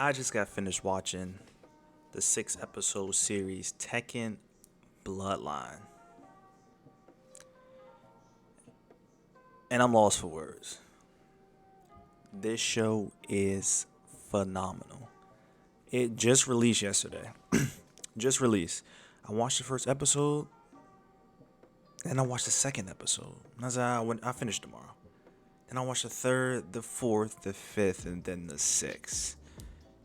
I just got finished watching the 6 episode series Tekken Bloodline, and I'm lost for words. This show is phenomenal. It just released yesterday. Just released. I watched the first episode, then I watched the second episode. And I said, I finished tomorrow. Then I watched the third, the fourth, the fifth, and then the sixth.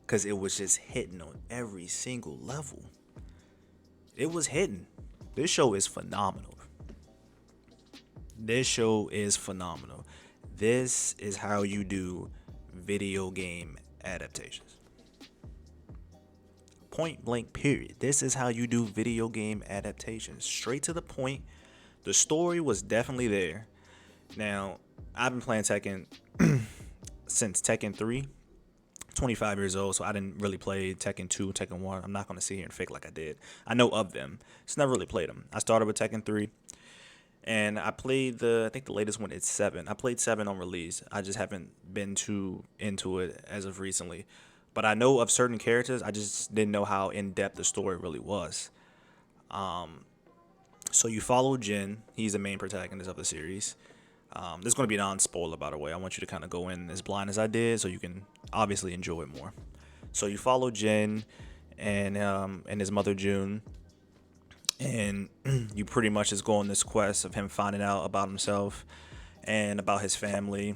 Because it was just hitting on every single level. It was hitting. This show is phenomenal. This show is phenomenal. This is how you do video game adaptations. Point blank, period. This is how you do video game adaptations. Straight to the point. The story was definitely there. Now, I've been playing Tekken since Tekken 3. 25 years old, so I didn't really play Tekken 2, Tekken 1. I'm not going to sit here and fake like I did. I know of them. Just never really played them. I started with Tekken 3, and I played I think the latest one is 7. I played 7 on release. I just haven't been too into it as of recently. But I know of certain characters. I just didn't know how in-depth the story really was. So you follow Jin. He's the main protagonist of the series. This is going to be a non-spoiler, by the way. I want you to kind of go in as blind as I did so you can obviously enjoy it more. So you follow Jin and his mother June, and you pretty much just go on this quest of him finding out about himself and about his family,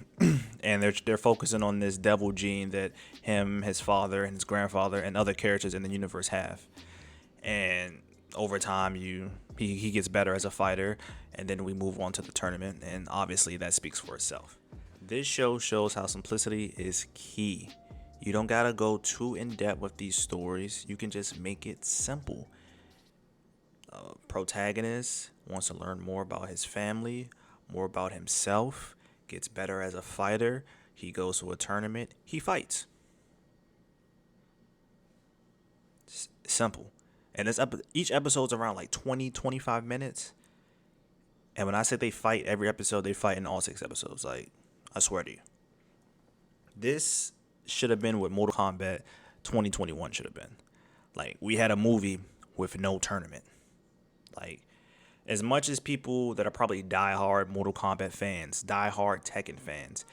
and they're focusing on this devil gene that him, his father, and his grandfather, and other characters in the universe have. And over time, he gets better as a fighter, and then we move on to the tournament, and obviously that speaks for itself. This show shows how simplicity is key. You don't gotta go too in depth with these stories. You can just make it simple. Protagonist wants to learn more about his family, more about himself, gets better as a fighter. He goes to a tournament, he fights. Simple. And each episode's around like 20-25 minutes. And when I say they fight every episode, they fight in all 6 episodes. Like, I swear to you. This should have been what Mortal Kombat 2021 should have been. Like, we had a movie with no tournament. Like, as much as people that are probably diehard Mortal Kombat fans, diehard Tekken fans,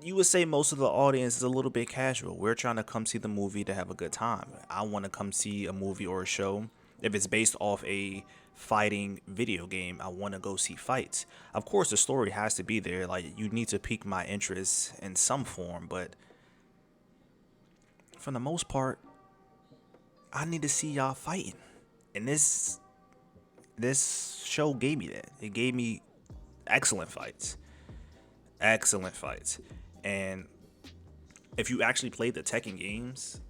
you would say most of the audience is a little bit casual. We're trying to come see the movie to have a good time. I want to come see a movie or a show. If it's based off a fighting video game, I want to go see fights. Of course, the story has to be there. Like, you need to pique my interest in some form, but for the most part, I need to see y'all fighting. And this show gave me that. It gave me excellent fights. Excellent fights. And if you actually played the Tekken games,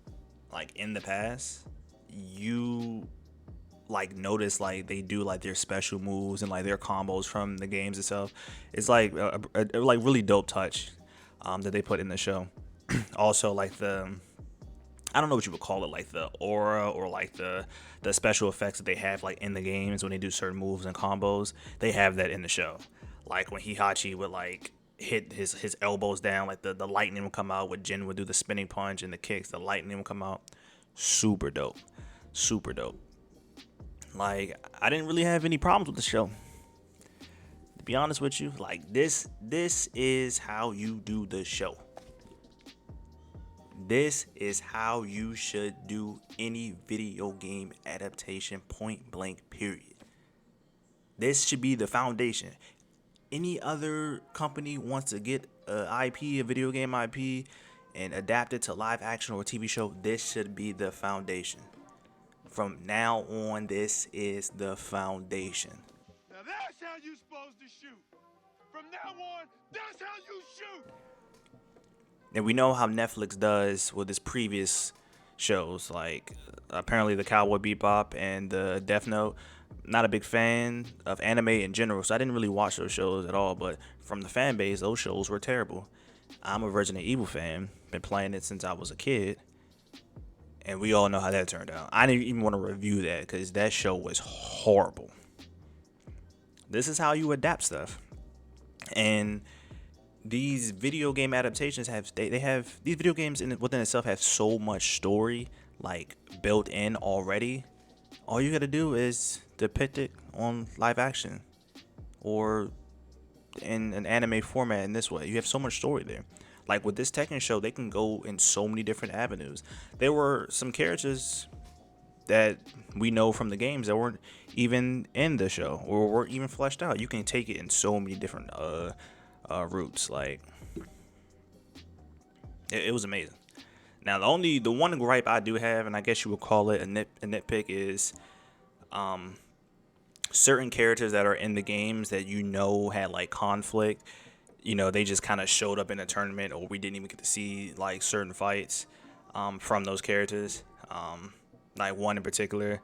like in the past, you like notice like they do like their special moves and like their combos from the games itself. It's like a like really dope touch that they put in the show. Also, like I don't know what you would call it, like the aura or like the special effects that they have like in the games when they do certain moves and combos. They have that in the show. Like when Hihachi would like hit his elbows down, like the lightning would come out, with Jin would do the spinning punch and the kicks, the lightning would come out. Super dope. Super dope. Like, I didn't really have any problems with the show, to be honest with you. Like, this is how you do the show. This is how you should do any video game adaptation, point blank, period. This should be the foundation. Any other company wants to get a video game IP, and adapt it to live action or a TV show, this should be the foundation. From now on, this is the foundation. Now that's how you supposed to shoot. From now on, that's how you shoot. And we know how Netflix does with its previous shows, like apparently the Cowboy Bebop and the Death Note. Not a big fan of anime in general, so I didn't really watch those shows at all. But from the fan base, those shows were terrible. I'm a Resident Evil fan, been playing it since I was a kid, and we all know how that turned out. I didn't even want to review that because that show was horrible. This is how you adapt stuff. And these video game adaptations have they have these video games within itself have so much story like built in already. All you gotta do is depict it on live action or in an anime format in this way. You have so much story there. Like with this Tekken show, they can go in so many different avenues. There were some characters that we know from the games that weren't even in the show or weren't even fleshed out. You can take it in so many different routes. Like it was amazing. Now the one gripe I do have, and I guess you would call it a nitpick, is certain characters that are in the games that had like conflict. They just kind of showed up in a tournament, or we didn't even get to see like certain fights from those characters. Like one in particular,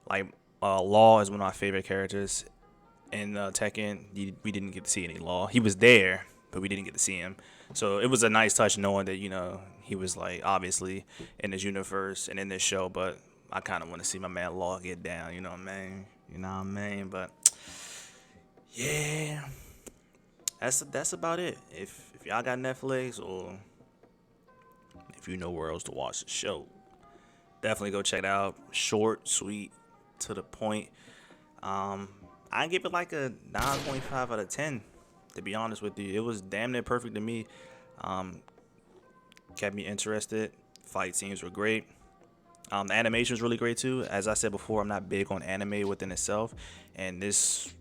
like Law is one of my favorite characters in Tekken. We didn't get to see any Law. He was there, but we didn't get to see him. So it was a nice touch knowing that he was like obviously in this universe and in this show. But I kind of want to see my man Law get down. You know what I mean? But yeah, that's about it. If y'all got Netflix or if you know where else to watch the show, definitely go check it out. Short, sweet, to the point. I give it like a 9.5 out of 10. To be honest with you, it was damn near perfect to me. Kept me interested. Fight scenes were great. The animation was really great too. As I said before, I'm not big on anime within itself, and this,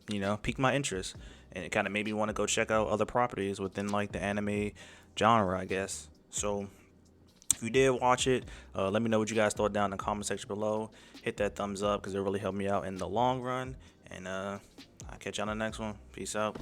piqued my interest, and it kind of made me want to go check out other properties within like the anime genre, I guess. So if you did watch it, let me know what you guys thought down in the comment section below. Hit that thumbs up because it really helped me out in the long run. And I'll catch you on the next one. Peace out.